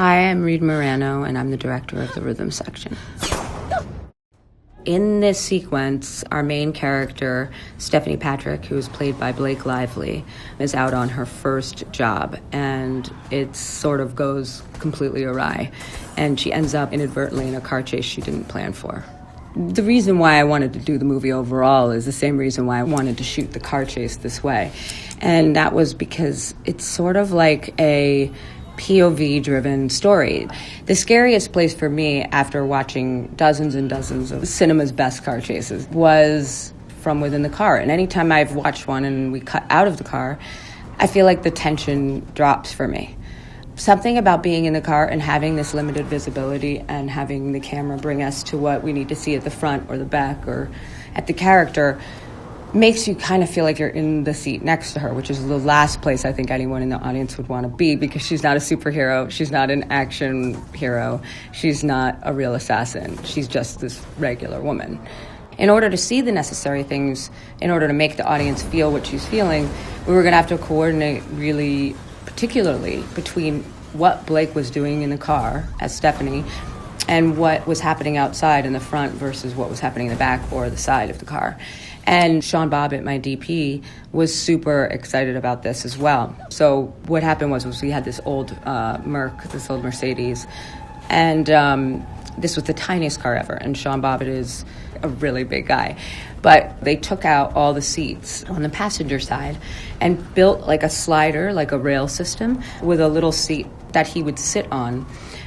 Hi, I'm Reed Morano, and I'm the director of the rhythm section. In this sequence, our main character, Stephanie Patrick, who is played by Blake Lively, is out on her first job, and it sort of goes completely awry, and she ends up inadvertently in a car chase she didn't plan for. The reason why I wanted to do the movie overall is the same reason why I wanted to shoot the car chase this way, and that was because it's sort of like a POV-driven story. The scariest place for me, after watching dozens and dozens of cinema's best car chases, was from within the car. And anytime I've watched one and we cut out of the car, I feel like the tension drops for me. Something about being in the car and having this limited visibility and having the camera bring us to what we need to see at the front or the back or at the character makes you kind of feel like you're in the seat next to her, which is the last place I think anyone in the audience would want to be, because she's not a superhero, she's not an action hero, she's not a real assassin, she's just this regular woman. In order to see the necessary things, in order to make the audience feel what she's feeling, we were going to have to coordinate really particularly between what Blake was doing in the car as Stephanie and what was happening outside in the front versus what was happening in the back or the side of the car. And Sean Bobbitt, my DP, was super excited about this as well. So what happened was we had this old this old Mercedes, and this was the tiniest car ever, and Sean Bobbitt is a really big guy. But they took out all the seats on the passenger side and built like a slider, like a rail system, with a little seat that he would sit on.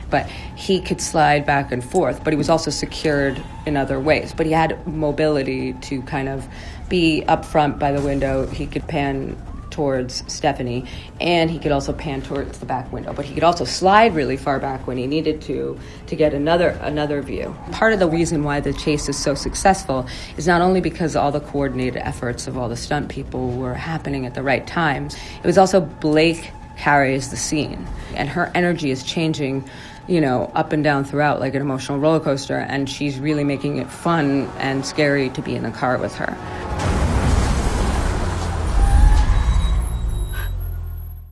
But he could slide back and forth, but he was also secured in other ways. But he had mobility to kind of be up front by the window. He could pan towards Stephanie, and he could also pan towards the back window. But he could also slide really far back when he needed to get another view. Part of the reason why the chase is so successful is not only because all the coordinated efforts of all the stunt people were happening at the right times, it was also Blake carries the scene, and her energy is changing, up and down throughout like an emotional roller coaster, and she's really making it fun and scary to be in the car with her.